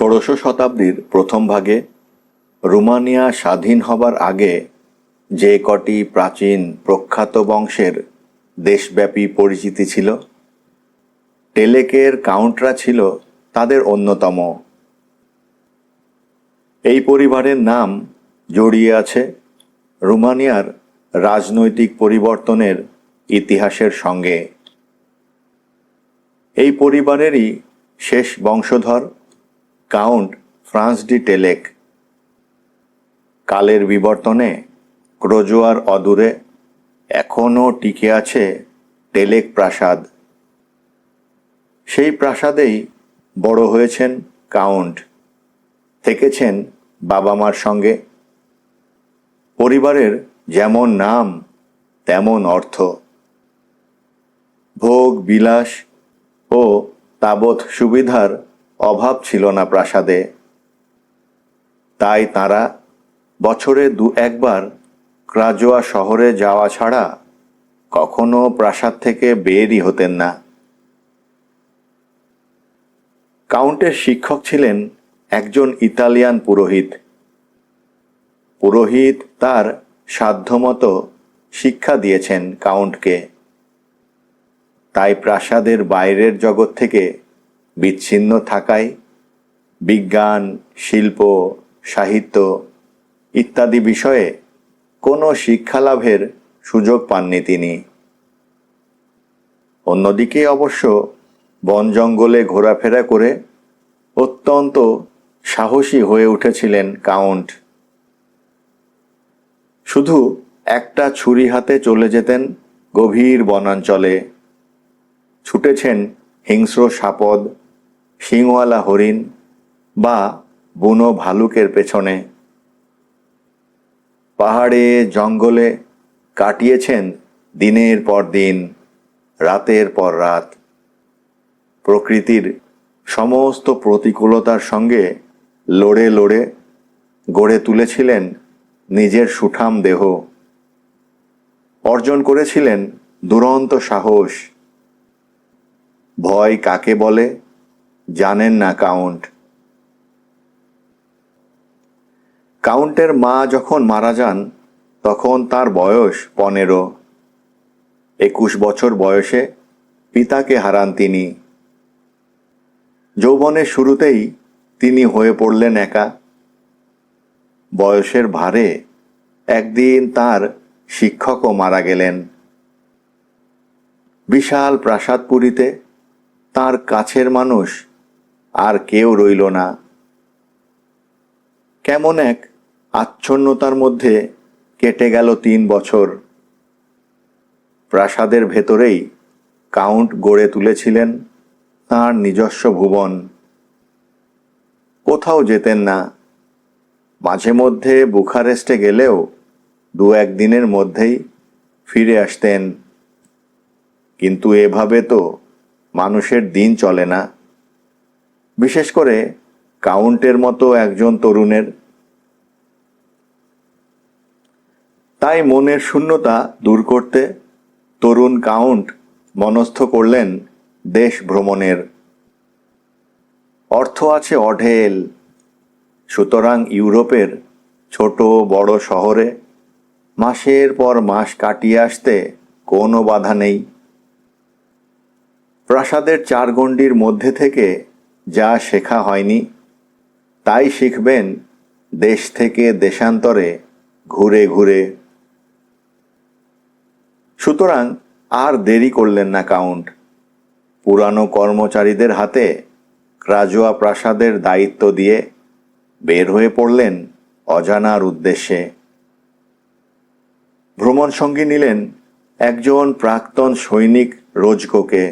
ষোড়শ শতাব্দীর প্রথম ভাগে রোমানিয়া স্বাধীন হবার আগে যে কটি প্রাচীন প্রখ্যাত বংশের দেশব্যাপী পরিচিতি ছিল, টেলেকের কাউন্টরা ছিল তাদের অন্যতম। এই পরিবারের নাম জড়িয়ে আছে রোমানিয়ার রাজনৈতিক পরিবর্তনের ইতিহাসের সঙ্গে। এই পরিবারেরই শেষ বংশধর কাউন্ট ফ্রান্স ডি টেলেক। কালের বিবর্তনে ক্রোজোয়ার অদূরে এখনও টিকে আছে টেলেক প্রাসাদ। সেই প্রাসাদেই বড় হয়েছেন কাউন্ট, থেকেছেন বাবা মার সঙ্গে। পরিবারের যেমন নাম তেমন অর্থ। ভোগ বিলাস ও তাবৎ সুবিধার অভাব ছিল না প্রাসাদে। তাই তাঁরা বছরে দু একবার ক্রাজোয়া শহরে যাওয়া ছাড়া কখনো প্রাসাদ থেকে বেরই হতেন না। কাউন্টের শিক্ষক ছিলেন একজন ইতালিয়ান পুরোহিত। পুরোহিত তার সাধ্যমতো শিক্ষা দিয়েছেন কাউন্টকে। তাই প্রাসাদের বাইরের জগৎ থেকে বিচ্ছিন্ন থাকায় বিজ্ঞান, শিল্প, সাহিত্য ইত্যাদি বিষয়ে কোনো শিক্ষালাভের সুযোগ পাননি তিনি। অন্যদিকে অবশ্য বন জঙ্গলে ঘোরাফেরা করে অত্যন্ত সাহসী হয়ে উঠেছিলেন কাউন্ট। শুধু একটা ছুরি হাতে চলে যেতেন গভীর বনাঞ্চলে। ছুটেছেন হিংস্র সাপদ, শিংওয়ালা হরিণ বা বুনো ভালুকের পেছনে। পাহাড়ে জঙ্গলে কাটিয়েছেন দিনের পর দিন, রাতের পর রাত। প্রকৃতির সমস্ত প্রতিকূলতার সঙ্গে লড়ে লড়ে গড়ে তুলেছিলেন নিজের সুঠাম দেহ। অর্জন করেছিলেন দুরন্ত সাহস। ভয় কাকে বলে জানেন না কাউন্ট। কাউন্টের মা যখন মারা যান তখন তার বয়স 15। 21 বছর বয়সে পিতাকে হারান তিনি। যৌবনের শুরুতেই তিনি হয়ে পড়লেন একা। বয়সের ভারে একদিন তার শিক্ষকও মারা গেলেন। বিশাল প্রাসাদপুরীতে তার কাছের মানুষ আর কেউ রইল না। কেমন এক আচ্ছন্নতার মধ্যে কেটে গেল 3 বছর। প্রাসাদের ভেতরেই কাউন্ট গড়ে তুলেছিলেন তাঁর নিজস্ব ভুবন। কোথাও যেতেন না। মাঝে মধ্যে বুখারেস্টে গেলেও 2-1 দিনের মধ্যেই ফিরে আসতেন। কিন্তু এভাবে তো মানুষের দিন চলে না, বিশেষ করে কাউন্টের মতো একজন তরুণের। তাই মনের শূন্যতা দূর করতে তরুণ কাউন্ট মনস্থ করলেন দেশ ভ্রমণের। অর্থ আছে অঢেল, সুতরাং ইউরোপের ছোট বড় শহরে মাসের পর মাস কাটিয়ে আসতে কোনো বাধা নেই। প্রাসাদের 4 গণ্ডির মধ্যে থেকে যা শেখা হয়নি তাই শিখবেন দেশ থেকে দেশান্তরে ঘুরে ঘুরে। সুতরাং আর দেরি করলেন না কাউন্ট। পুরানো কর্মচারীদের হাতে ক্রাজোয়া প্রাসাদের দায়িত্ব দিয়ে বের হয়ে পড়লেন অজানার উদ্দেশ্যে। ভ্রমণ সঙ্গী নিলেন একজন প্রাক্তন সৈনিক রোজকোকে।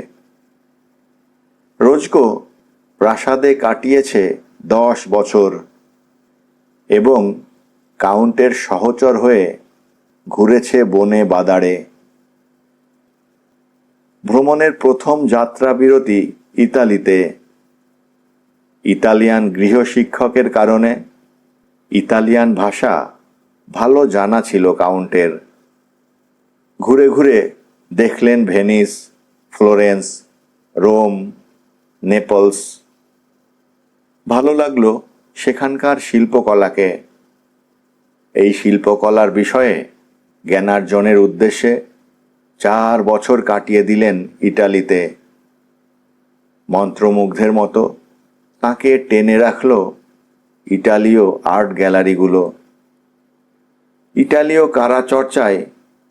রোজকো প্রাসাদে কাটিয়েছে 10 বছর এবং কাউন্টের সহচর হয়ে ঘুরেছে বনে বাদাড়ে। ভ্রমণের প্রথম যাত্রা বিরতি ইতালিতে। ইতালিয়ান গৃহশিক্ষকের কারণে ইতালিয়ান ভাষা ভালো জানা ছিল কাউন্টের। ঘুরে ঘুরে দেখলেন ভেনিস, ফ্লোরেন্স, রোম, নেপলস। ভালো লাগলো সেখানকার শিল্পকলাকে। এই শিল্পকলার বিষয়ে জ্ঞানার্জনের উদ্দেশ্যে 4 বছর কাটিয়ে দিলেন ইটালিতে। মন্ত্রমুগ্ধের মতো তাকে টেনে রাখল ইটালীয় আর্ট গ্যালারিগুলো। ইটালীয় কারাচর্চায়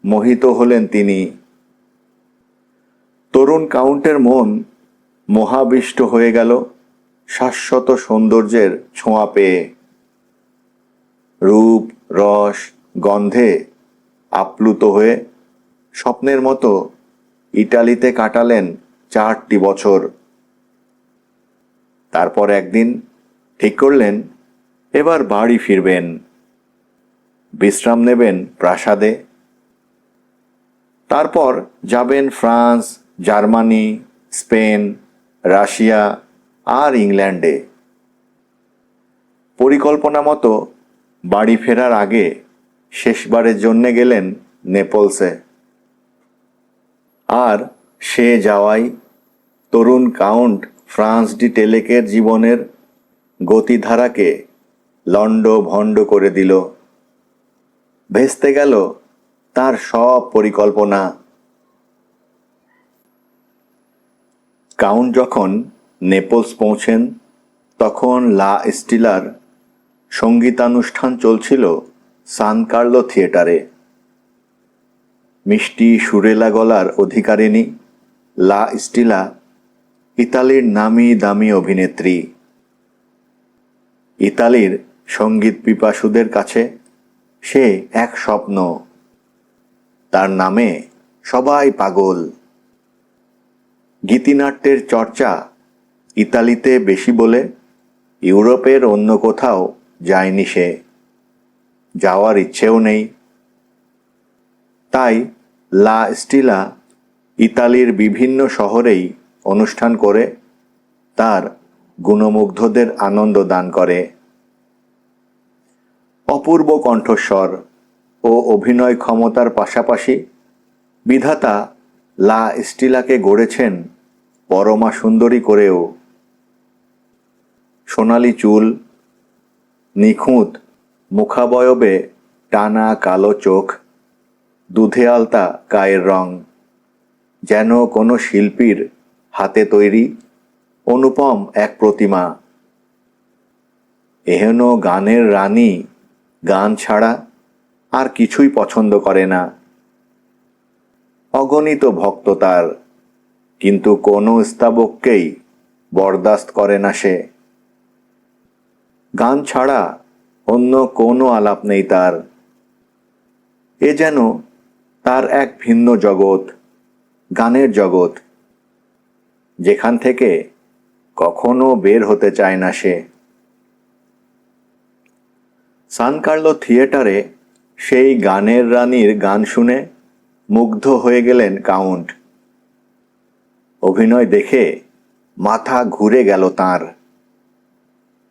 মোহিত হলেন তিনি। তরুণ কাউন্টের মন মোহাবিষ্ট হয়ে গেল শাশ্বত সৌন্দর্যের ছোঁয়া পেয়ে। রূপ, রস, গন্ধে আপ্লুত হয়ে স্বপ্নের মতো ইটালিতে কাটালেন 4টি বছর। তারপর একদিন ঠিক করলেন এবার বাড়ি ফিরবেন, বিশ্রাম নেবেন প্রাসাদে। তারপর যাবেন ফ্রান্স, জার্মানি, স্পেন, রাশিয়া আর ইংল্যান্ডে। পরিকল্পনা মতো বাড়ি ফেরার আগে শেষবারের জন্য গেলেন নেপলসে। আর সে যাওয়াই তরুণ কাউন্ট ফ্রান্স ডি টেলেকের জীবনের গতিধারাকে লণ্ডভণ্ড করে দিল। ভেস্তে গেল তার সব পরিকল্পনা। কাউন্ট যখন নেপলস পৌঁছেন তখন লা স্টিলার সঙ্গীতানুষ্ঠান চলছিল সান কার্লো থিয়েটারে। মিষ্টি সুরেলা গলার অধিকারিণী লা স্টিলা ইতালির নামি দামি অভিনেত্রী। ইতালির সঙ্গীত পিপাসুদের কাছে সে এক স্বপ্ন। তার নামে সবাই পাগল। গীতিনাট্যের চর্চা ইতালিতে বেশি বলে ইউরোপের অন্য কোথাও যায়নি সে, যাওয়ার ইচ্ছেও নেই। তাই লা স্টিলা ইতালির বিভিন্ন শহরেই অনুষ্ঠান করে তার গুণমুগ্ধদের আনন্দ দান করে। অপূর্ব কণ্ঠস্বর ও অভিনয় ক্ষমতার পাশাপাশি বিধাতা লা স্টিলাকে গড়েছেন পরমা সুন্দরী করেও। সোনালি চুল, নিখুঁত মুখাবয়বে টানা কালো চোখ, দুধে আলতা গায়ের রং, যেন কোনো শিল্পীর হাতে তৈরি অনুপম এক প্রতিমা। এহেন গানের রানী গান ছাড়া আর কিছুই পছন্দ করে না। অগণিত ভক্ত তার, কিন্তু কোনো স্তাবককেই বরদাস্ত করে না সে। গান ছাড়া অন্য কোনো আলাপ নেই তার। এ যেন তার এক ভিন্ন জগৎ, গানের জগৎ, যেখান থেকে কখনো বের হতে চায় না সে। সান কার্লো থিয়েটারে সেই গানের রানীর গান শুনে মুগ্ধ হয়ে গেলেন কাউন্ট। অভিনয় দেখে মাথা ঘুরে গেল তাঁর।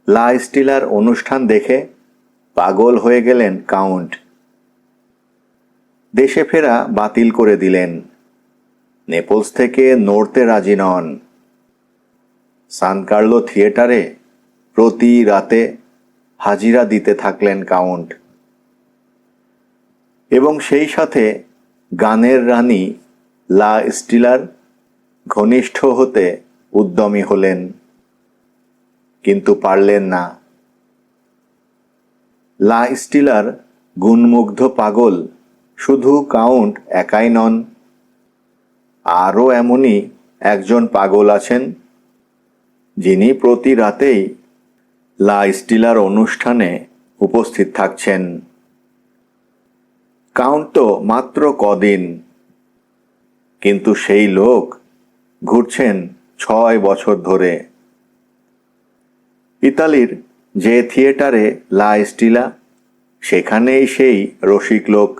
লা স্টিলার অনুষ্ঠান দেখে পাগল হয়ে গেলেন কাউন্ট। দেশে ফেরা বাতিল করে দিলেন। নেপলস থেকে নড়তে রাজি নন। সান কার্লো থিয়েটারে প্রতি রাতে হাজিরা দিতে থাকলেন কাউন্ট। এবং সেই সাথে গানের রানী লা স্টিলার ঘনিষ্ঠ হতে উদ্যমী হলেন, কিন্তু পারলেন না। লা স্টিলার গুণমুগ্ধ পাগল শুধু কাউন্ট একাই নন, আরও এমনই একজন পাগল আছেন যিনি প্রতি রাতেই লা স্টিলার অনুষ্ঠানে উপস্থিত থাকছেন। কাউন্ট তো মাত্র কদিন, কিন্তু সেই লোক ঘুরছেন 6 বছর ধরে। ইতালির যে থিয়েটারে লা স্টিলা, সেখানেই সেই রসিক লোক।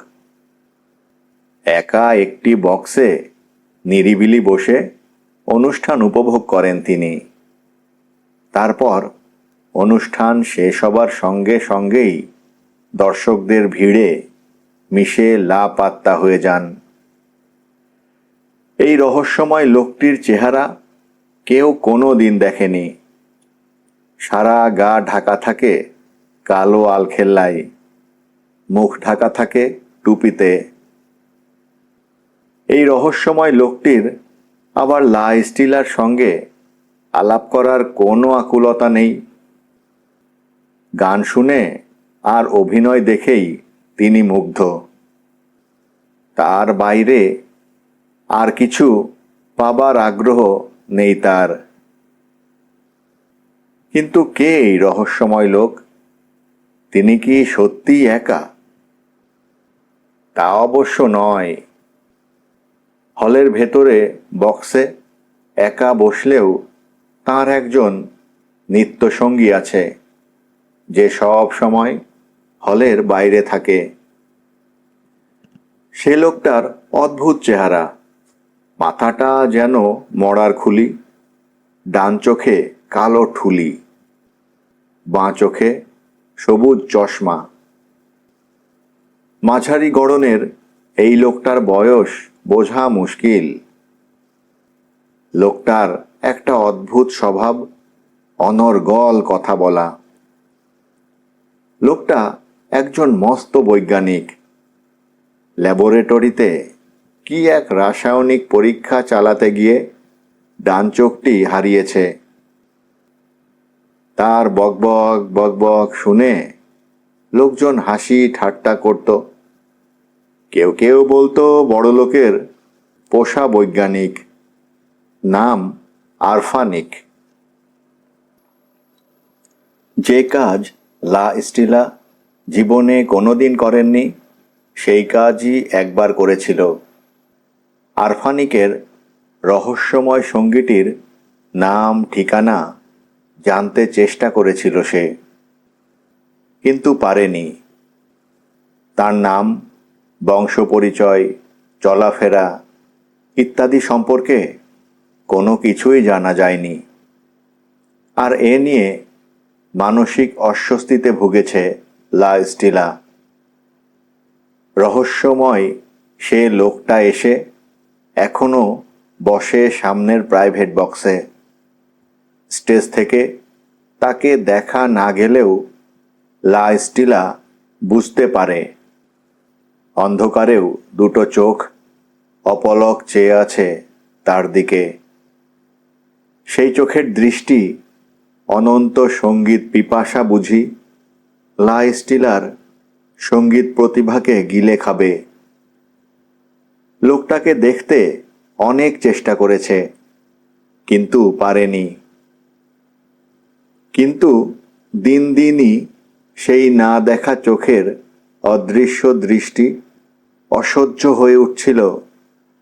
একা একটি বক্সে নিরিবিলি বসে অনুষ্ঠান উপভোগ করেন তিনি। তারপর অনুষ্ঠান শেষ হবার সঙ্গে সঙ্গেই দর্শকদের ভিড়ে মিশে লাপাত্তা হয়ে যান। এই রহস্যময় লোকটির চেহারা কেউ কোনো দিন দেখেনি। সারা গা ঢাকা থাকে কালো আলখেল্লায়, মুখ ঢাকা থাকে টুপিতে। এই রহস্যময় লোকটির আবার লা স্টিলার সঙ্গে আলাপ করার কোনো আকুলতা নেই। গান শুনে আর অভিনয় দেখেই তিনি মুগ্ধ। তার বাইরে আর কিছু পাবার আগ্রহ নেই তার। কিন্তু কে এই রহস্যময় লোক? তিনি কি সত্যিই একা? তা অবশ্য নয়। হলের ভেতরে বক্সে একা বসলেও তার একজন নিত্যসঙ্গী আছে, যে সব সময় হলের বাইরে থাকে। সে লোকটার অদ্ভুত চেহারা, মাথাটা যেন মড়ার খুলি, ডান চোখে কালো ঠুলি, বাঁ চোখে সবুজ চশমা। মাঝারি গড়নের এই লোকটার বয়স বোঝা মুশকিল। লোকটার একটা অদ্ভুত স্বভাব, অনর্গল কথা বলা। লোকটা একজন মস্ত বৈজ্ঞানিক। ল্যাবরেটরিতে কি এক রাসায়নিক পরীক্ষা চালাতে গিয়ে ডান চোখটি হারিয়েছে। তার বকবক বকবক শুনে লোকজন হাসি ঠাট্টা করত। কেউ কেউ বলতো বড়লোকের পোষা বৈজ্ঞানিক, নাম আরফানিক। যে কাজ লা স্টিলা জীবনে কোনোদিন করেননি, সেই কাজই একবার করেছিল। আরফানিকের রহস্যময় সঙ্গীটির নাম ঠিকানা জানতে চেষ্টা করেছিল সে, কিন্তু পারেনি। তার নাম, বংশ পরিচয়, চলাফেরা ইত্যাদি সম্পর্কে কোনো কিছুই জানা যায়নি। আর এ নিয়ে মানসিক অস্বস্তিতে ভুগেছে লা স্টিলা। রহস্যময় সে লোকটা এসে এখনো বসে সামনের প্রাইভেট বক্সে। স্টেজ থেকে তাকে দেখা না গেলেও লা স্টিলা বুঝতে পারে, অন্ধকারেও দুটো চোখ অপলক চেয়ে আছে তার দিকে। সেই চোখের দৃষ্টি অনন্ত সঙ্গীত পিপাসা বুঝি লা স্টিলার সঙ্গীত প্রতিভাকে গিলে খাবে। লোকটাকে দেখতে অনেক চেষ্টা করেছে, কিন্তু পারেনি। কিন্তু দিন দিনই সেই না দেখা চোখের অদৃশ্য দৃষ্টি অসহ্য হয়ে উঠছিল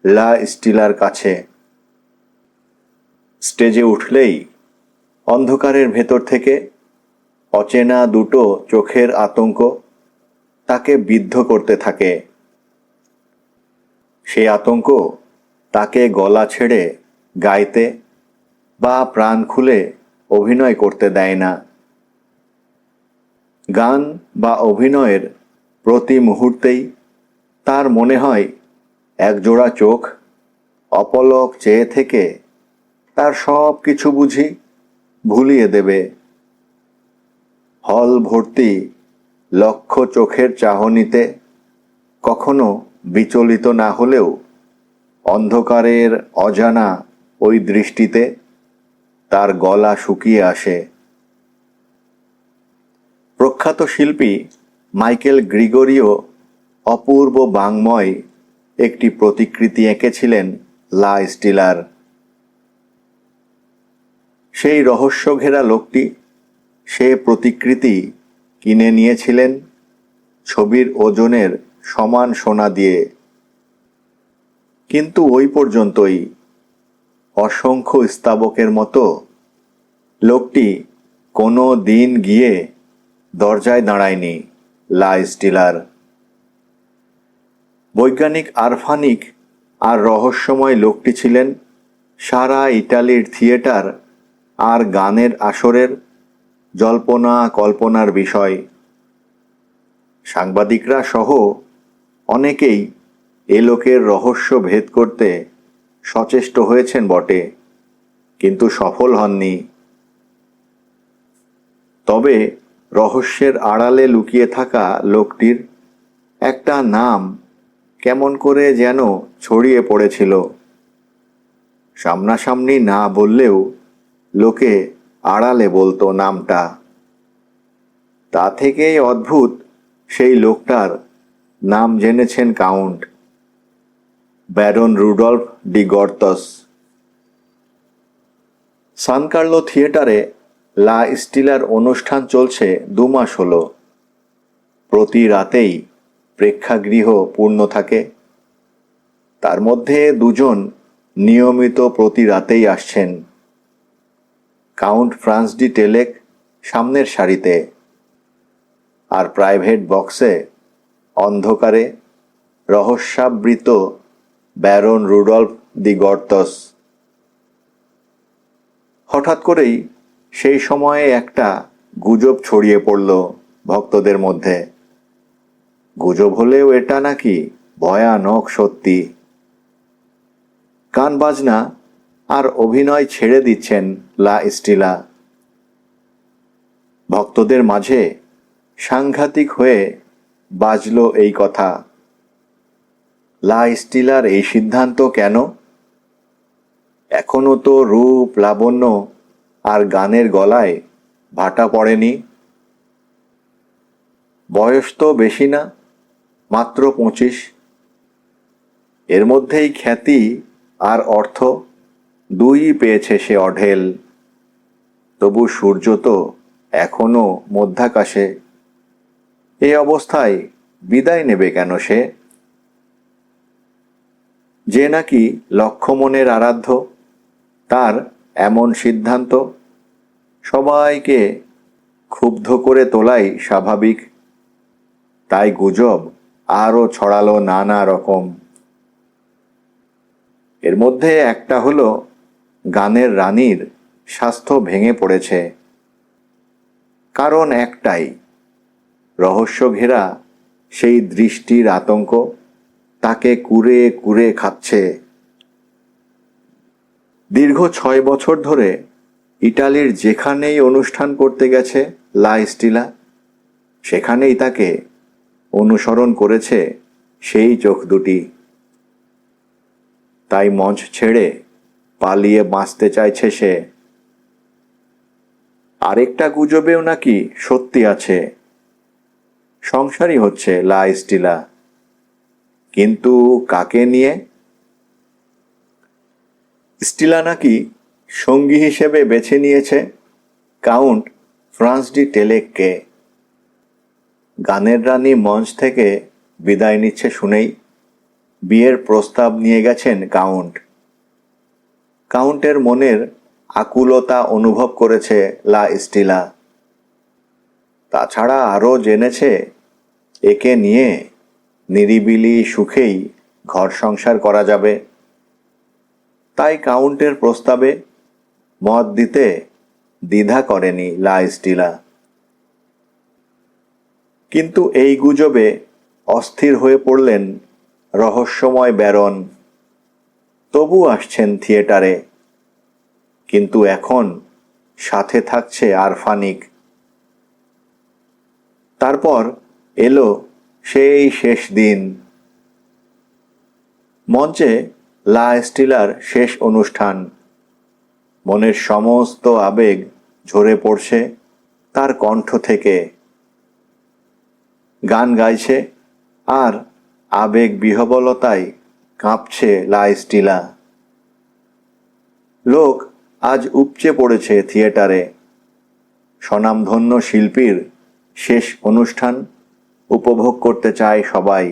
লা স্টিলার কাছে। স্টেজে উঠলেই অন্ধকারের ভেতর থেকে অচেনা দুটো চোখের আতঙ্ক তাকে বিদ্ধ করতে থাকে। সে আতঙ্ক তাকে গলা ছেড়ে গাইতে বা প্রাণ খুলে অভিনয় করতে দেয় না। গান বা অভিনয়ের প্রতি মুহূর্তেই তার মনে হয় একজোড়া চোখ অপলক চেয়ে থেকে তার সব কিছু বুঝি ভুলিয়ে দেবে। হল ভর্তি লক্ষ চোখের চাহনিতে কখনো বিচলিত না হলেও অন্ধকারের অজানা ওই দৃষ্টিতে তার গলা শুকিয়ে আসে। প্রখ্যাত শিল্পী মাইকেল গ্রিগোরিও অপূর্ব বাংময় একটি প্রতিকৃতি এঁকেছিলেন লা স্টিলার। সেই রহস্য ঘেরা লোকটি সে প্রতিকৃতি কিনে নিয়েছিলেন ছবির ওজনের সমান সোনা দিয়ে। কিন্তু ওই পর্যন্তই। অসংখ্য স্তাবকের মতো লোকটি কোনো দিন গিয়ে দরজায় দাঁড়ায়নি লা স্টিলার। বৈজ্ঞানিক আরফানিক আর রহস্যময় লোকটি ছিলেন সারা ইটালির থিয়েটার আর গানের আসরের জল্পনা কল্পনার বিষয়। সাংবাদিকরা সহ অনেকেই এ লোকের রহস্য ভেদ করতে সচেষ্ট হয়েছেন বটে, কিন্তু সফল হননি। তবে রহস্যের আড়ালে লুকিয়ে থাকা লোকটির একটা নাম কেমন করে যেন ছড়িয়ে পড়েছিল। সামনাসামনি না বললেও লোকে আড়ালে বলতো নামটা। তা থেকেই অদ্ভুত সেই লোকটার নাম জেনেছেন কাউন্ট, ব্যারন রুডল্ফ ডি গর্তস। সান কার্লো থিয়েটারে লা স্টিলার অনুষ্ঠান চলছে 2 মাস হলো। প্রতি রাতেই প্রেক্ষাগৃহ পূর্ণ থাকে। তার মধ্যে 2 জন নিয়মিত প্রতি রাতেই আসছেন। কাউন্ট ফ্রান্স ডি টেলেক সামনের সারিতে, আর প্রাইভেট বক্সে অন্ধকারে রহস্যাবৃত ব্যারন রুডল্ফ দি গর্তস। হঠাৎ করেই সেই সময়ে একটা গুজব ছড়িয়ে পড়ল ভক্তদের মধ্যে। গুজব হলেও এটা নাকি ভয়ানক সত্যি। গান বাজনা আর অভিনয় ছেড়ে দিচ্ছেন লা স্টিলা। ভক্তদের মাঝে সাংঘাতিক হয়ে বাজল এই কথা, লা স্টিলার এই সিদ্ধান্ত কেন? এখনো তো রূপ, লাবণ্য আর গানের গলায় ভাটা পড়েনি। বয়স তো বেশি না, মাত্র 25। এর মধ্যেই খ্যাতি আর অর্থ দুইই পেয়েছে সে অঢেল। তবু সূর্য তো এখনো মধ্যাকাশে। এই অবস্থায় বিদায় নেবে কেন সে? যে নাকি লক্ষ্যমনের আরাধ্য, তার এমন সিদ্ধান্ত সবাইকে ক্ষুব্ধ করে তোলাই স্বাভাবিক। তাই গুজব আরও ছড়ালো নানা রকম। এর মধ্যে একটা হলো গানের রানীর স্বাস্থ্য ভেঙে পড়েছে। কারণ একটাই, রহস্য ঘেরা সেই দৃষ্টির আতঙ্ক তাকে কুরে কুরে খাচ্ছে। দীর্ঘ 6 বছর ধরে ইটালির যেখানেই অনুষ্ঠান করতে গেছে লা স্টিলা, সেখানেই তাকে অনুসরণ করেছে সেই চোখ দুটি। তাই মঞ্চ ছেড়ে পালিয়ে বাঁচতে চাইছে সে। আরেকটা গুজবেও নাকি সত্যি আছে। সংসারই হচ্ছে লা স্টিলা, কিন্তু কাকে নিয়ে? স্টিলা নাকি সঙ্গী হিসেবে বেছে নিয়েছে কাউন্ট ফ্রান্স ডি টেলেককে। গানের রানী মঞ্চ থেকে বিদায় নিচ্ছে শুনেই বিয়ের প্রস্তাব নিয়ে গেছেন কাউন্ট। কাউন্টের মনের আকুলতা অনুভব করেছে লা স্টিলা। তাছাড়া আরও জেনেছে একে নিয়ে নিরিবিলি সুখেই ঘর সংসার করা যাবে। তাই কাউন্টের প্রস্তাবে মত দিতে দ্বিধা করেনি লা স্টিলা। কিন্তু এই গুজবে অস্থির হয়ে পড়লেন রহস্যময় ব্যারন। তবু আসছেন থিয়েটারে, কিন্তু এখন সাথে থাকছে আরফানিক। তারপর এলো সেই শেষ দিন। মঞ্চে লা স্টিলার শেষ অনুষ্ঠান। মনের সমস্ত আবেগ ঝরে পড়ছে তার কণ্ঠ থেকে। গান গাইছে আর আবেগ বিহবলতায় কাঁপছে লা স্টিলা। লোক আজ উপচে পড়েছে থিয়েটারে। স্বনামধন্য শিল্পীর শেষ অনুষ্ঠান উপভোগ করতে চায় সবাই।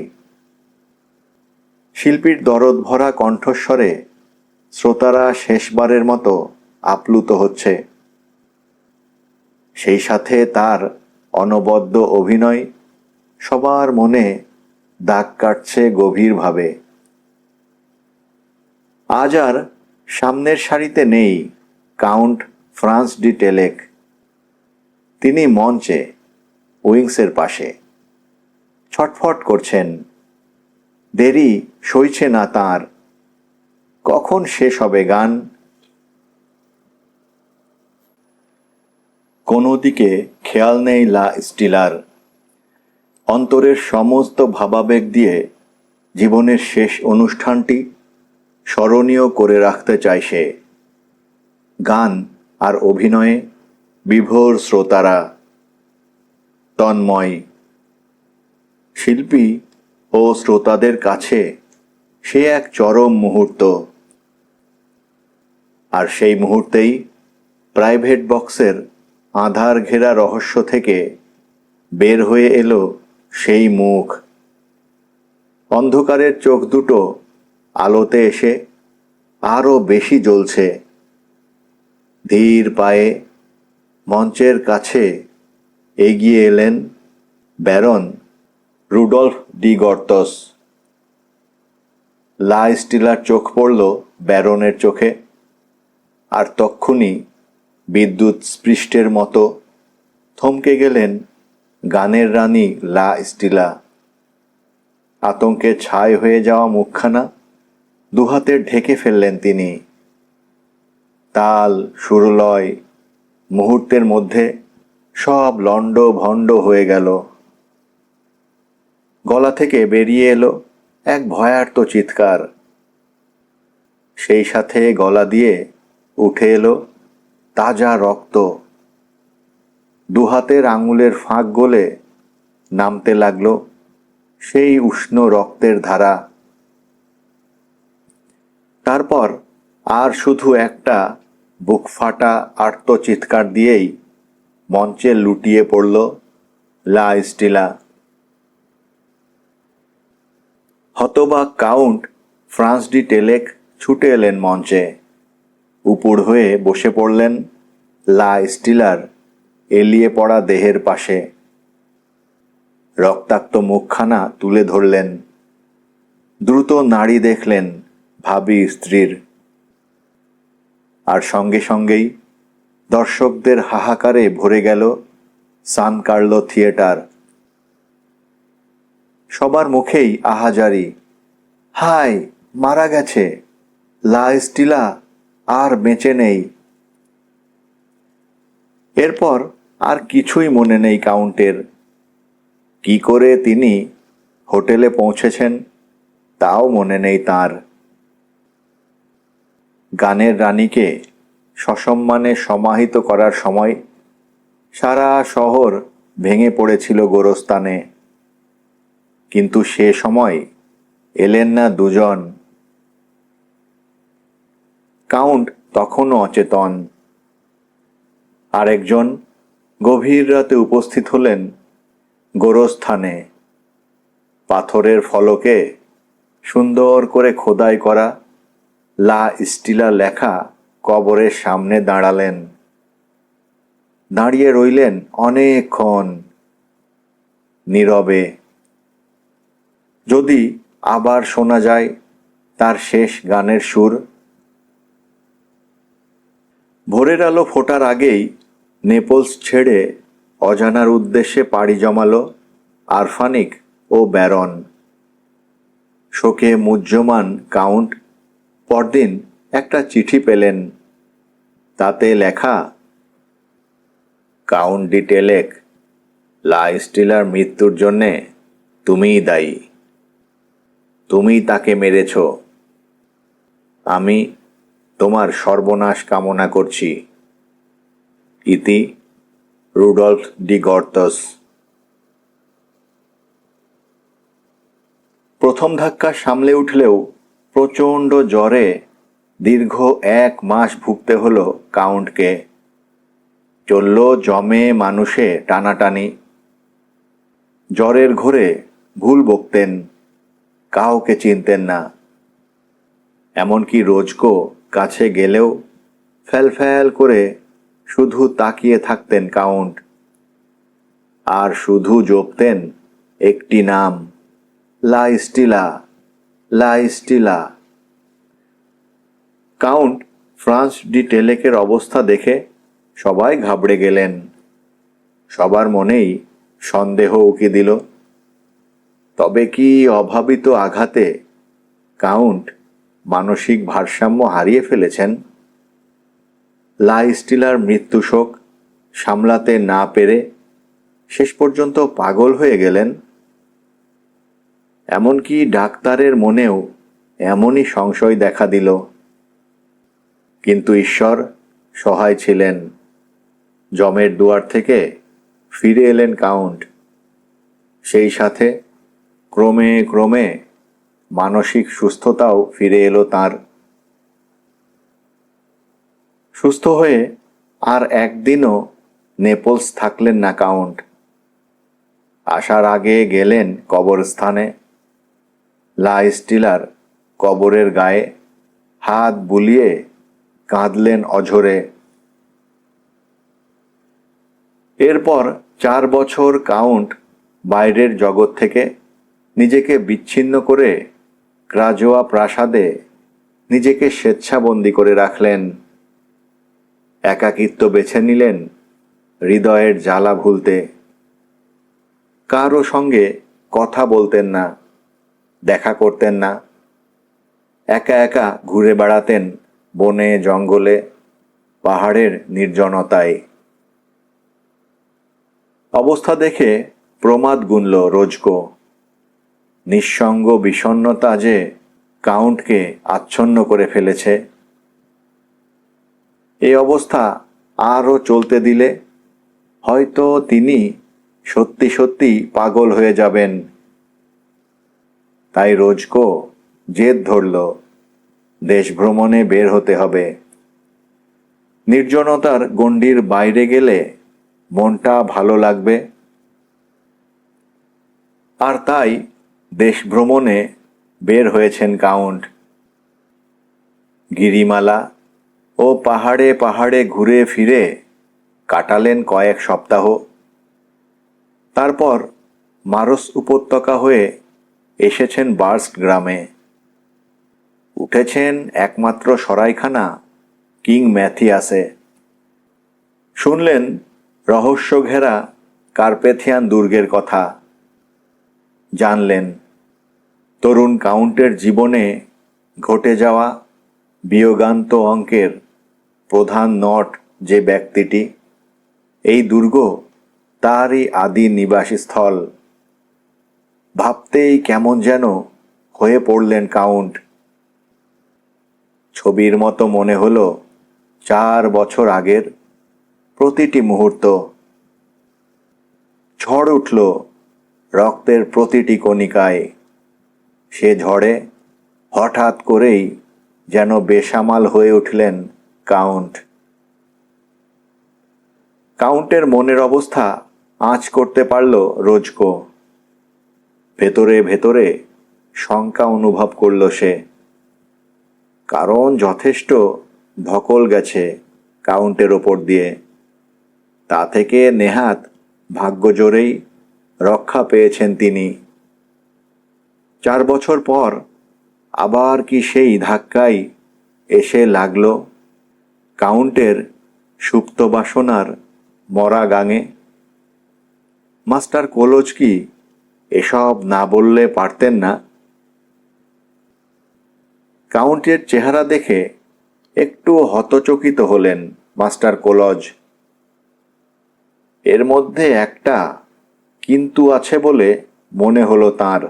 শিল্পীর দরদ ভরা কণ্ঠস্বরে শ্রোতারা শেষবারের মতো আপ্লুত হচ্ছে। সেই সাথে তার অনবদ্য অভিনয় সবার মনে দাগ কাটছে গভীরভাবে। আজ আর সামনের সারিতে নেই কাউন্ট ফ্রান্স ডি টেলেক। তিনি মঞ্চে উইংসের পাশে ছটফট করছেন। দেরি সইছে না তার। কখন শেষ হবে গান? কোনো দিকে খেয়াল নেই লা স্টিলার। অন্তরের সমস্ত ভাবাবেগ দিয়ে জীবনের শেষ অনুষ্ঠানটি স্মরণীয় করে রাখতে চায় সে। গান আর অভিনয়ে বিভোর শ্রোতারা তন্ময়। শিল্পী ও শ্রোতাদের কাছে সে এক চরম মুহূর্ত। আর সেই মুহূর্তেই প্রাইভেট বক্সের আধার ঘেরা রহস্য থেকে বের হয়ে এলো সেই মুখ। অন্ধকারের চোখ দুটো আলোতে এসে আরো বেশি জ্বলছে। ধীর পায়ে মঞ্চের কাছে এগিয়ে এলেন ব্যারন রুডল্ফ ডি গর্তস। লা স্টিলার চোখ পড়ল ব্যারনের চোখে, আর তক্ষুনি বিদ্যুৎ স্পৃষ্টের মতো থমকে গেলেন গানের রানী লা স্টিলা। আতঙ্কে ছাই হয়ে যাওয়া মুখখানা দুহাতে ঢেকে ফেললেন তিনি। তাল, সুরলয় মুহূর্তের মধ্যে সব লণ্ড ভণ্ড হয়ে গেল। গলা থেকে বেরিয়ে এলো এক ভয়ার্ত চিৎকার। সেই সাথে গলা দিয়ে উঠে এলো তাজা রক্ত। দুহাতের আঙুলের ফাঁক গলে নামতে লাগলো সেই উষ্ণ রক্তের ধারা। তারপর আর শুধু একটা বুক ফাটা আর্ত চিৎকার দিয়েই মঞ্চে লুটিয়ে পড়ল লা স্টিলা। হতবাক কাউন্ট ফ্রান্স ডি টেলেক ছুটে এলেন মঞ্চে। উপুড় হয়ে বসে পড়লেন লা স্টিলার এলিয়ে পড়া দেহের পাশে। রক্তাক্ত মুখখানা তুলে ধরলেন। দ্রুত নাড়ি দেখলেন ভাবী স্ত্রীর। আর সঙ্গে সঙ্গেই দর্শকদের হাহাকারে ভরে গেল সান কার্লো থিয়েটার। সবার মুখেই আহাজারি, হায় মারা গেছে, লা স্টিলা আর বেঁচে নেই। এরপর আর কিছুই মনে নেই কাউন্টের। কি করে তিনি হোটেলে পৌঁছেছেন তাও মনে নেই তার। গানের রানীকে সসম্মানে সমাহিত করার সময় সারা শহর ভেঙে পড়েছিল গোরস্থানে। কিন্তু সে সময় এলেন না দুজন। কাউন্ট তখনও অচেতন। আরেকজন গভীর রাতে উপস্থিত হলেন গোরস্থানে। পাথরের ফলকে সুন্দর করে খোদাই করা লা স্টিলা লেখা কবরের সামনে দাঁড়ালেন। দাঁড়িয়ে রইলেন অনেকক্ষণ নীরবে। যদি আবার শোনা যায় তার শেষ গানের সুর। ভোরের আলো ফোটার আগেই নেপলস ছেড়ে অজানার উদ্দেশ্যে পাড়ি জমালো আরফানিক ও ব্যারন। শোকে মুহ্যমান কাউন্ট পরদিন একটা চিঠি পেলেন। তাতে লেখা, কাউন্ট ডি টেলেক, লা স্টিলার মৃত্যুর জন্যে তুমিই দায়ী। তুমি তাকে মেরেছ। আমি তোমার সর্বনাশ কামনা করছি। ইতি রুডল্ফ ডি গর্তস। প্রথম ধাক্কা সামলে উঠলেও প্রচণ্ড জ্বরে দীর্ঘ 1 মাস ভুগতে হলো কাউন্টকে। চলল জমে মানুষে টানাটানি। জ্বরের ঘোরে ভুল বকতেন, কাউকে চিনতেন না। এমনকি রোজকো কাছে গেলেও ফ্যাল ফ্যাল করে শুধু তাকিয়ে থাকতেন কাউন্ট। আর শুধু জপতেন একটি নাম, লা স্টিলা, লা স্টিলা। কাউন্ট ফ্রান্স ডি টেলেকের অবস্থা দেখে সবাই ঘাবড়ে গেলেন। সবার মনেই সন্দেহ উকি দিল, তবে কি অভাবিত আঘাতে কাউন্ট মানসিক ভারসাম্য হারিয়ে ফেলেছেন? লা স্টিলার মৃত্যু শোক সামলাতে না পেরে শেষ পর্যন্ত পাগল হয়ে গেলেন। এমনকি ডাক্তারের মনেও এমনই সংশয় দেখা দিল। কিন্তু ঈশ্বর সহায় ছিলেন। যমের দুয়ার থেকে ফিরে এলেন কাউন্ট। সেই সাথে ক্রমে ক্রমে মানসিক সুস্থতাও ফিরে এলো তার। সুস্থ হয়ে আর একদিনও নেপলস থাকলেন না কাউন্ট। আসার আগে গেলেন কবরস্থানে। লা স্টিলার কবরের গায়ে হাত বুলিয়ে কাঁদলেন অঝরে। এরপর 4 বছর কাউন্ট বাইরের জগৎ থেকে নিজেকে বিচ্ছিন্ন করে ক্রাজোয়া প্রাসাদে নিজেকে স্বেচ্ছাবন্দী করে রাখলেন। একাকিত্ব বেছে নিলেন হৃদয়ের জ্বালা ভুলতে। কারও সঙ্গে কথা বলতেন না, দেখা করতেন না। একা একা ঘুরে বেড়াতেন বনে জঙ্গলে, পাহাড়ের নির্জনতায়। অবস্থা দেখে প্রমাদ গুনল রোজকো। নিঃসঙ্গ বিষণ্ণতা যে কাউন্টকে আচ্ছন্ন করে ফেলেছে। এই অবস্থা আরও চলতে দিলে হয়তো তিনি সত্যি সত্যি পাগল হয়ে যাবেন। তাই রোজকো জেদ ধরল, দেশ ভ্রমণে বের হতে হবে। নির্জনতার গণ্ডির বাইরে গেলে মনটা ভালো লাগবে। আর তাই দেশ ভ্রমণে বের হয়েছেন কাউন্ট। গিরিমালা ও পাহাড়ে পাহাড়ে ঘুরে ফিরে কাটালেন কয়েক সপ্তাহ। তারপর মারস উপত্যকা হয়ে এসেছেন বার্স্ক গ্রামে। উঠেছেন একমাত্র সরাইখানা কিং ম্যাথিয়াসে। শুনলেন রহস্য ঘেরা কার্পেথিয়ান দুর্গের কথা। জানলেন তরুণ কাউন্টের জীবনে ঘটে যাওয়া বিয়োগান্ত অঙ্কের প্রধান নট যে ব্যক্তিটি, এই দুর্গ তারই আদি নিবাসস্থল। ভাবতেই কেমন যেন হয়ে পড়লেন কাউন্ট। ছবির মতো মনে হলো 4 বছর আগের প্রতিটি মুহূর্ত। ঝড় উঠল রক্তের প্রতিটি কণিকায়। সে ঝড়ে হঠাৎ করেই যেন বেসামাল হয়ে উঠলেন কাউন্ট। কাউন্টের মনের অবস্থা আঁচ করতে পারল রোজকো। ভেতরে ভেতরে শঙ্কা অনুভব করল সে। কারণ যথেষ্ট ধকল গেছে কাউন্টের ওপর দিয়ে। তা থেকে নেহাত ভাগ্যজোরেই রক্ষা পেয়েছেন তিনি। 4 বছর পর আবার কি সেই ধাক্কাই এসে লাগলো কাউন্টের সুপ্ত বাসনার মরা গাঙে? মাস্টার কোলোজ কি এসব না বললে পারতেন না? কাউন্টের চেহারা দেখে একটু হতচকিত হলেন মাস্টার কোলজ। এর মধ্যে একটা কিন্তু আছে বলে মনে হলো তাঁর।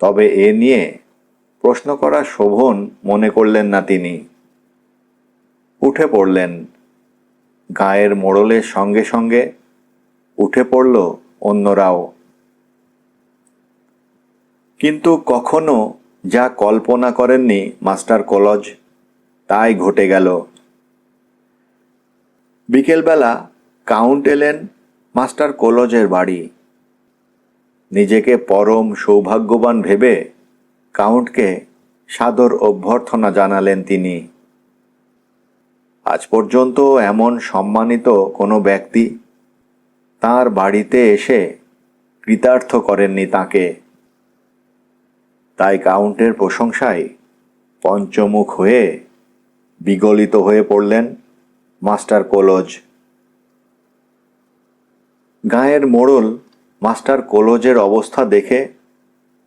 তবে এ নিয়ে প্রশ্ন করা শোভন মনে করলেন না তিনি। উঠে পড়লেন। গায়ের মোড়লের সঙ্গে সঙ্গে উঠে পড়ল অন্যরাও। কিন্তু কখনো যা কল্পনা করেননি মাস্টার কোলজ, তাই ঘটে গেল। বিকেলবেলা কাউন্ট এলেন মাস্টার কোলজের বাড়ি। নিজেকে পরম সৌভাগ্যবান ভেবে কাউন্টকে সাদর অভ্যর্থনা জানালেন তিনি। আজ পর্যন্ত এমন সম্মানিত কোনো ব্যক্তি তাঁর বাড়িতে এসে কৃতার্থ করেননি তাঁকে। তাই কাউন্টের প্রশংসায় পঞ্চমুখ হয়ে বিগলিত হয়ে পড়লেন মাস্টার কোলজ। গাঁয়ের মোড়ল মাস্টার কোলজের অবস্থা দেখে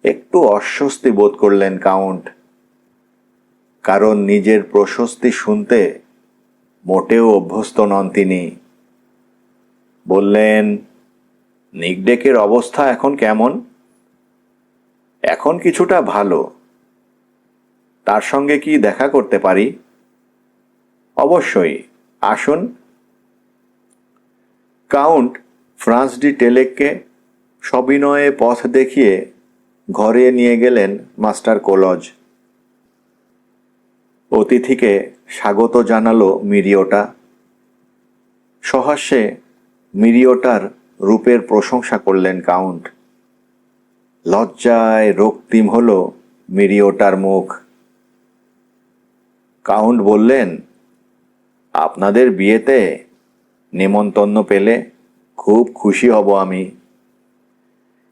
একটু অস্বস্তি বোধ করলেন কাউন্ট। কারণ নিজের প্রশস্তি শুনতে মোটেও অভ্যস্ত নন তিনি। বললেন, নিকডেকের অবস্থা এখন কেমন? এখন কিছুটা ভালো। তার সঙ্গে কি দেখা করতে পারি? অবশ্যই, আসুন। কাউন্ট ফ্রান্স ডি টেলেককে সবিনয়ে পথ দেখিয়ে ঘরে নিয়ে গেলেন মাস্টার কোলজ। অতিথিকে স্বাগত জানালো মিরিওটা। সহাস্যে মিরিওটার রূপের প্রশংসা করলেন কাউন্ট। লজ্জায় রক্তিম হল মিরিওটার মুখ। কাউন্ট বললেন, আপনাদের বিয়েতে নেমন্তন্ন পেলে খুব খুশি হব আমি।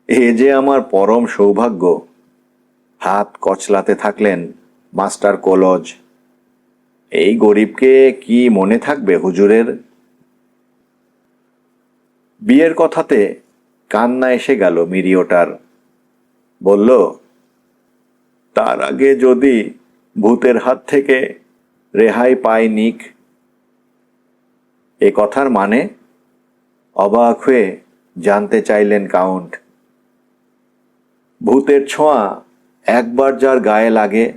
এ যে আমার পরম সৌভাগ্য। হাত কচলাতে থাকলেন মাস্টার কোলজ। এই গরিবকে কি মনে থাকবে হুজুরের? বিয়ের কথাতে কান্না এসে গেল মিরিওটার। বলল, তার আগে যদি ভূতের হাত থেকে রেহাই পায় নিক। এ কথার মানে? অবাক হয়ে জানতে চাইলেন কাউন্ট। ভূতের ছোঁয়া একবার যার গায়ে লাগে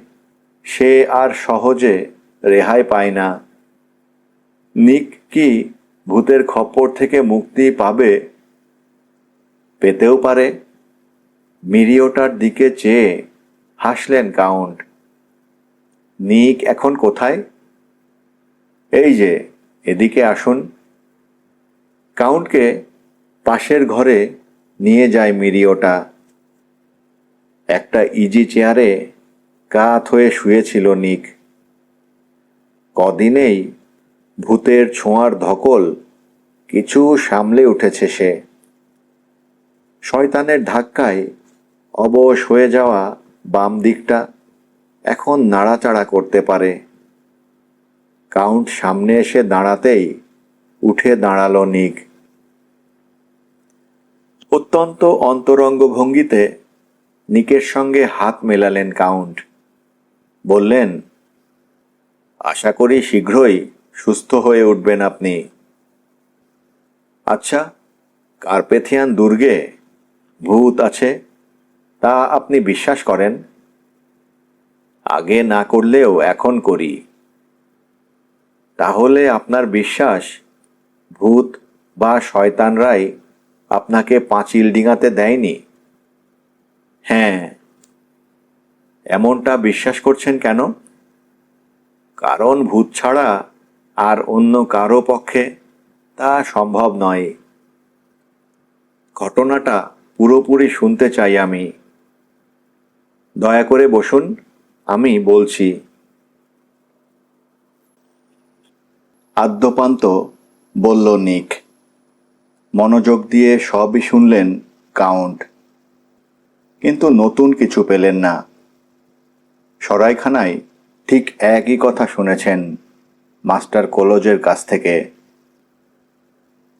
সে আর সহজে রেহাই পায় না। নিক কি ভূতের খপ্পর থেকে মুক্তি পাবে? পেতেও পারে। মিরিওটার দিকে চেয়ে হাসলেন কাউন্ট। নিক এখন কোথায়? এই যে, এদিকে আসুন। কাউন্টকে পাশের ঘরে নিয়ে যায় মিরিওটা। একটা ইজি চেয়ারে কাত হয়ে শুয়েছিল নিক। কদিনেই ভূতের ছোঁয়ার ধকল কিছু সামলে উঠেছে সে। শয়তানের ধাক্কায় অবশ হয়ে যাওয়া বাম দিকটা এখন নাড়াচাড়া করতে পারে। কাউন্ট সামনে এসে দাঁড়াতেই উঠে দাঁড়ালো নিক। অত্যন্ত অন্তরঙ্গ ভঙ্গিতে নিকের সঙ্গে হাত মেলালেন কাউন্ট। বললেন, আশা করি শীঘ্রই সুস্থ হয়ে উঠবেন আপনি। আচ্ছা, কার্পেথিয়ান দুর্গে ভূত আছে তা আপনি বিশ্বাস করেন? আগে না করলেও এখন করি। তাহলে আপনার বিশ্বাস ভূত বা শয়তানরাই আপনাকে পাঁচিল ডিঙাতে দেয়নি? হ্যাঁ। এমনটা বিশ্বাস করছেন কেন? কারণ ভূত ছাড়া আর অন্য কারো পক্ষে তা সম্ভব নয়। ঘটনাটা পুরোপুরি শুনতে চাই আমি। দয়া করে বসুন, আমি বলছি। আদ্যপান্ত বলল নিক। মনোযোগ দিয়ে সবই শুনলেন কাউন্ট, কিন্তু নতুন কিছু পেলেন না। সরাইখানায় ঠিক একই কথা শুনেছেন মাস্টার কোলজের কাছ থেকে।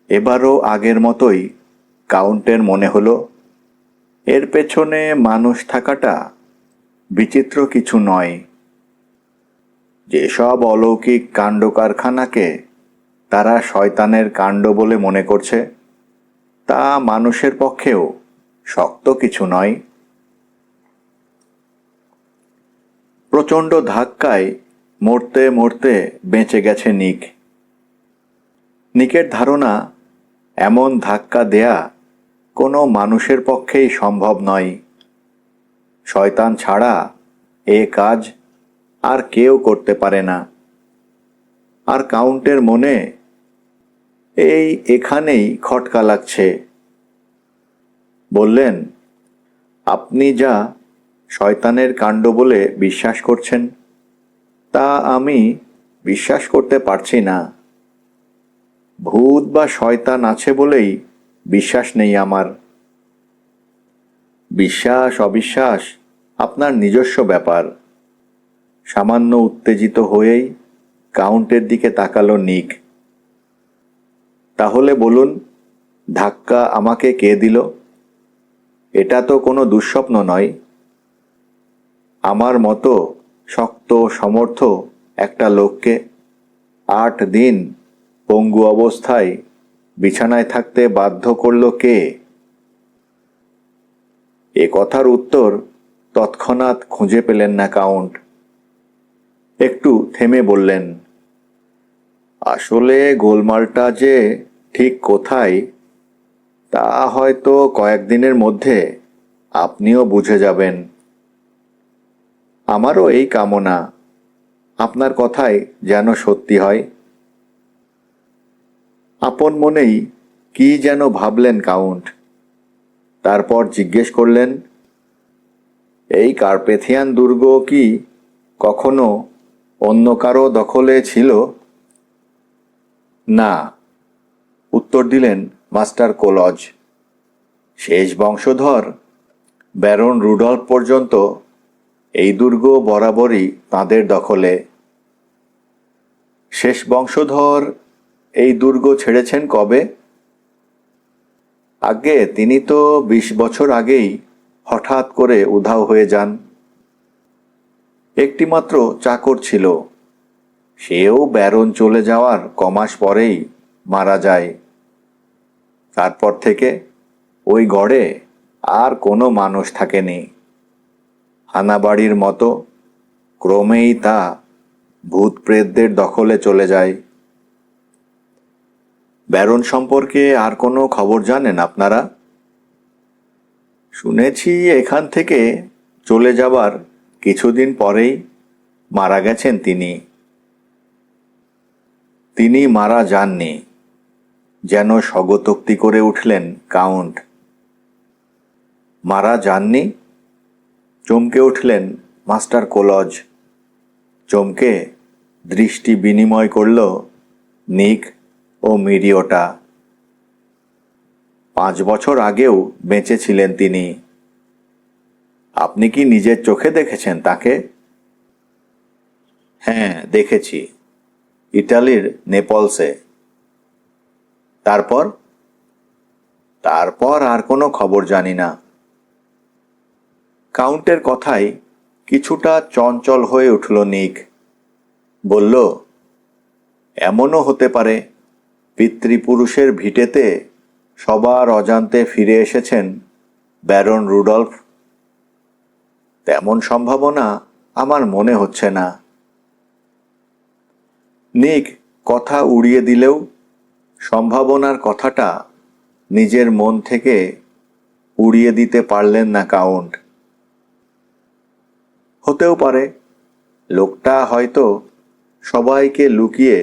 এবারও আগের মতোই কাউন্টের মনে হলো এর পেছনে মানুষ থাকাটা বিচিত্র কিছু নয়। যেসব অলৌকিক কাণ্ড কারখানাকে তারা শয়তানের কাণ্ড বলে মনে করছে তা মানুষের পক্ষেও শক্ত কিছু নয়। প্রচণ্ড ধাক্কায় মরতে মরতে বেঁচে গেছে নিক। নিকের ধারণা এমন ধাক্কা দেয়া কোনো মানুষের পক্ষেই সম্ভব নয়। শয়তান ছাড়া এ কাজ আর কেউ করতে পারে না। আর কাউন্টের মনে এই এখানেই খটকা লাগছে। বললেন, আপনি যা শয়তানের কাণ্ড বলে বিশ্বাস করছেন তা আমি বিশ্বাস করতে পারছি না। ভূত বা শয়তান আছে বলেই বিশ্বাস নেই আমার। বিশ্বাস অবিশ্বাস আপনার নিজস্ব ব্যাপার। সামান্য উত্তেজিত হয়েই কাউন্টের দিকে তাকালো নিক। তাহলে বলুন, ধাক্কা আমাকে কে দিল? এটা তো কোনো দুঃস্বপ্ন নয়। আমার মতো শক্ত সমর্থ একটা লোককে 8 দিন পঙ্গু অবস্থায় বিছানায় থাকতে বাধ্য করল কে? এ কথার উত্তর তৎক্ষণাৎ খুঁজে পেলেন না কাউন্ট। একটু থেমে বললেন, আসলে গোলমালটা যে ঠিক কোথায় তা হয়তো কয়েকদিনের মধ্যে আপনিও বুঝে যাবেন। আমারও এই কামনা, আপনার কথাই যেন সত্যি হয়। আপন মনেই কি যেন ভাবলেন কাউন্ট। তারপর জিজ্ঞেস করলেন, এই কার্পেথিয়ান দুর্গ কি কখনো অন্য কারো দখলে ছিল? না, উত্তর দিলেন মাস্টার কোলজ। শেষ বংশধর ব্যারন রুডল্ফ পর্যন্ত এই দুর্গ বরাবরই তাঁদের দখলে। শেষ বংশধর এই দুর্গ ছেড়েছেন কবে? আগে তিনি তো 20 বছর আগেই হঠাৎ করে উধাও হয়ে যান। একটিমাত্র চাকর ছিল, সেও ব্যারন চলে যাওয়ার কমাস পরেই মারা যায়। তারপর থেকে ওই গড়ে আর কোনো মানুষ থাকেনি। হানাবাড়ির মতো ক্রমেই তা ভূত প্রেতদের দখলে চলে যায়। ব্যারন সম্পর্কে আর কোনো খবর জানেন আপনারা? শুনেছি এখান থেকে চলে যাবার কিছুদিন পরেই মারা গেছেন তিনি। তিনি মারা যাননি, যেন স্বগতোক্তি করে উঠলেন কাউন্ট। মারা যাননি? চমকে উঠলেন মাস্টার কোলজ। চমকে দৃষ্টি বিনিময় করল নিক ও মিরিওটা। 5 বছর আগেও বেঁচে ছিলেন তিনি। আপনি কি নিজের চোখে দেখেছেন তাকে? হ্যাঁ, দেখেছি, ইটালির নেপলসে। তারপর? তারপর আর কোনো খবর জানি না। কাউন্টের কথায় কিছুটা চঞ্চল হয়ে উঠল নিক। বলল, এমনও হতে পারে পিতৃপুরুষের ভিটেতে সবার অজান্তে ফিরে এসেছেন ব্যারন রুডল্ফ। তেমন সম্ভাবনা আমার মনে হচ্ছে না। নিক কথা উড়িয়ে দিলেও সম্ভাবনার কথাটা নিজের মন থেকে উড়িয়ে দিতে পারলেন না কাউন্ট। হতেও পারে লোকটা হয়তো সবাইকে লুকিয়ে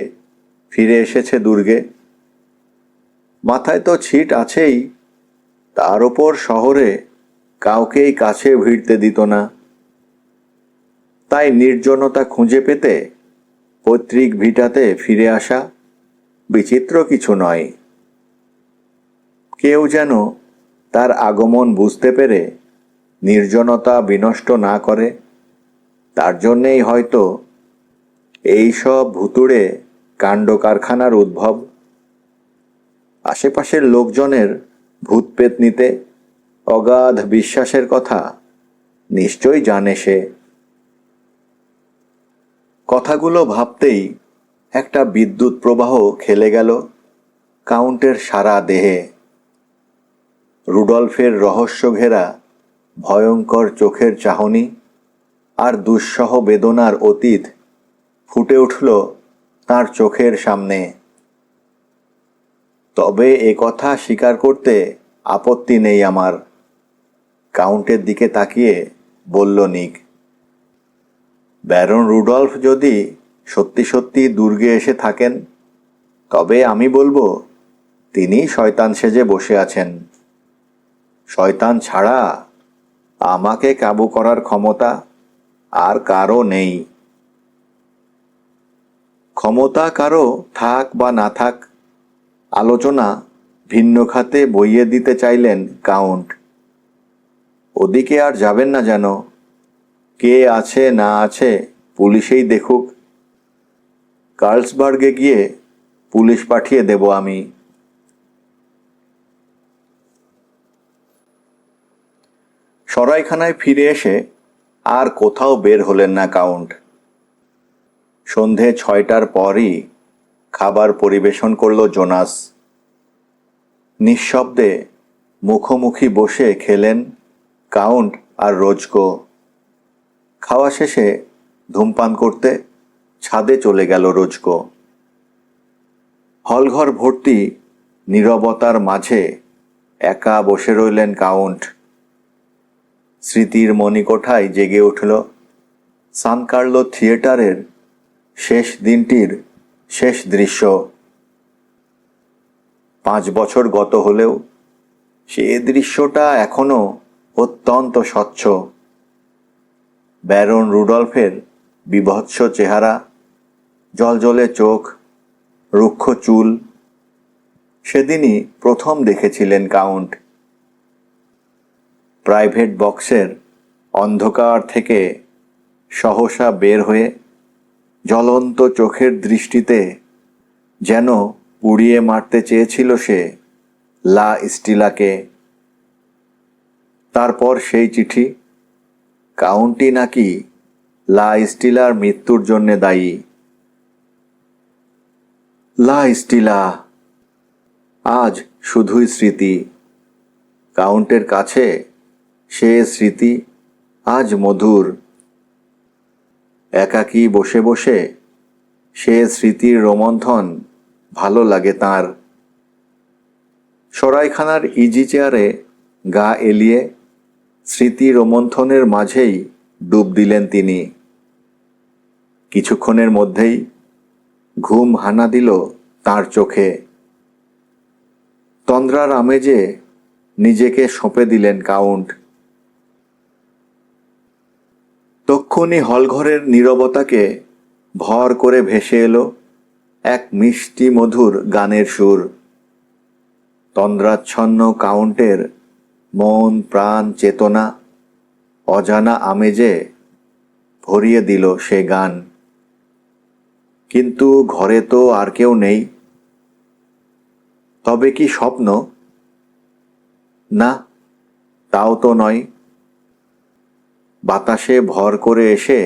ফিরে এসেছে দুর্গে। মাথায় তো ছিট আছেই, তার ওপর শহরে কাউকেই কাছে ভিড়তে দিত না। তাই নির্জনতা খুঁজে পেতে পৈতৃক ভিটাতে ফিরে আসা বিচিত্র কিছু নয়। কেউ যেন তার আগমন বুঝতে পেরে নির্জনতা বিনষ্ট না করে, তার জন্যেই হয়তো এই সব ভুতুড়ে কাণ্ড কারখানার উদ্ভব। আশেপাশের লোকজনের ভূত পেতনিতে অগাধ বিশ্বাসের কথা নিশ্চয়ই জানে সে। কথাগুলো ভাবতেই একটা বিদ্যুৎ প্রবাহ খেলে গেল কাউন্টের সারা দেহে। রুডল্ফের রহস্য ঘেরা ভয়ঙ্কর চোখের চাহনি আর দুঃসহ বেদনার অতীত ফুটে উঠল তার চোখের সামনে। তবে এ কথা স্বীকার করতে আপত্তি নেই আমার, কাউন্টের দিকে তাকিয়ে বলল নিক। ব্যারন রুডল্ফ যদি সত্যি সত্যি দুর্গে এসে থাকেন, তবে আমি বলবো তিনি শয়তান সেজে বসে আছেন। শয়তান ছাড়া আমাকে কাবু করার ক্ষমতা আর কারো নেই। ক্ষমতা কারো থাক বা না থাক, আলোচনা ভিন্ন খাতে বইয়ে দিতে চাইলেন কাউন্ট। ওদিকে আর যাবেন না যেন। কে আছে না আছে পুলিশেই দেখুক। কার্লসবার্গে গিয়ে পুলিশ পাঠিয়ে দেব আমি। সরাইখানায় ফিরে এসে আর কোথাও বের হলেন না কাউন্ট। সন্ধে 6টার পরই খাবার পরিবেশন করল জোনাস। নিঃশব্দে মুখোমুখি বসে খেলেন কাউন্ট আর রোজকো। খাওয়া শেষে ধূমপান করতে ছাদে চলে গেল রোজকো। হলঘর ভর্তি নীরবতার মাঝে একা বসে রইলেন কাউন্ট। স্মৃতির মণিকোঠায় জেগে উঠল সান কার্লো থিয়েটারের শেষ দিনটির শেষ দৃশ্য। 5 বছর গত হলেও সে দৃশ্যটা এখনো অত্যন্ত স্বচ্ছ। ব্যারন রুডলফের বীভৎস চেহারা, জলজলে চোখ, রুক্ষ চুল, সেদিনই প্রথম দেখেছিলেন কাউন্ট। প্রাইভেট বক্সের অন্ধকার থেকে সহসা বের হয়ে জ্বলন্ত চোখের দৃষ্টিতে যেন পুড়িয়ে মারতে চেয়েছিল সে লা স্টিলাকে। তারপর সেই চিঠি, কাউন্টই নাকি লা স্টিলার মৃত্যুর জন্যে দায়ী। লা স্টিলা আজ শুধুই স্মৃতি। কাউন্টের কাছে সে স্মৃতি আজ মধুর। একাকী বসে বসে সে স্মৃতির রোমন্থন ভালো লাগে তাঁর। সরাইখানার ইজি চেয়ারে গা এলিয়ে স্মৃতি রোমন্থনের মাঝেই ডুব দিলেন তিনি। কিছুক্ষণের মধ্যেই ঘুম হানা দিল তাঁর চোখে। তন্দ্রার আমেজে নিজেকে সঁপে দিলেন কাউন্ট। তক্ষুনি হলঘরের নীরবতাকে ভর করে ভেসে এলো এক মিষ্টি মধুর গানের সুর। তন্দ্রাচ্ছন্ন কাউন্টের মন প্রাণ চেতনা অজানা আমেজে ভরিয়ে দিল সে গান। কিন্তু ঘরে তো আর কেউ নেই। তবে কি স্বপ্ন? না, তাও তো নয়। বাতাসে ভর করে এসে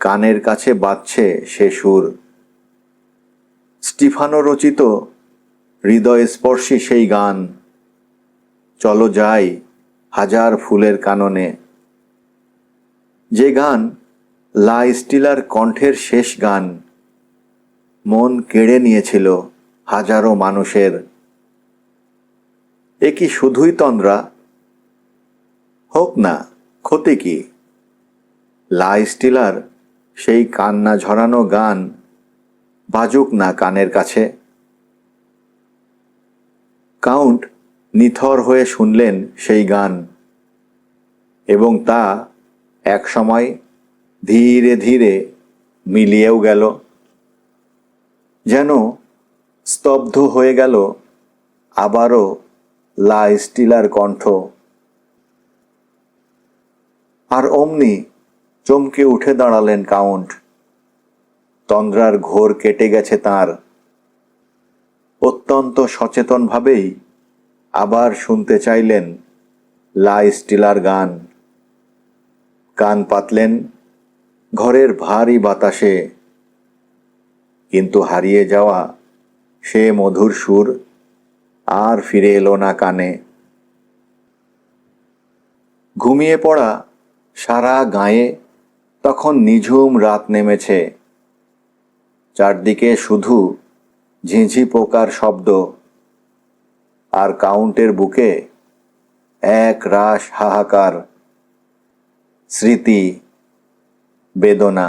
কানের কাছে বাজছে সে সুর। স্টিফানো রচিত হৃদয়স্পর্শী সেই গান, চলো যাই হাজার ফুলের কাননে। যে গান লা স্টিলার কণ্ঠের শেষ গান, মন কেড়ে নিয়েছিল হাজারো মানুষের। এ কি শুধুই তন্দ্রা? হোক না, ক্ষতি কি? লা স্টিলার সেই কান্না ঝরানো গান বাজুক না কানের কাছে। কাউন্ট নিথর হয়ে শুনলেন সেই গান, এবং তা এক সময় ধীরে ধীরে মিলিয়েও গেল। যেন স্তব্ধ হয়ে গেল আবারও লা স্টিলার কণ্ঠ। আর অমনি চমকে উঠে দাঁড়ালেন কাউন্ট। তন্দ্রার ঘোর কেটে গেছে তাঁর। অত্যন্ত সচেতনভাবেই আবার শুনতে চাইলেন লা স্টিলার গান। কান পাতলেন ঘরের ভারী বাতাসে, কিন্তু হারিয়ে যাওয়া সে মধুর সুর আর ফিরে এলো না কানে। ঘুমিয়ে পড়া সারা গায়ে তখন নিঝুম রাত নেমেছে। চারদিকে শুধু ঝিঁঝি পোকার শব্দ, আর কাউন্টের বুকে এক রাশ হাহাকার, স্মৃতি, বেদনা।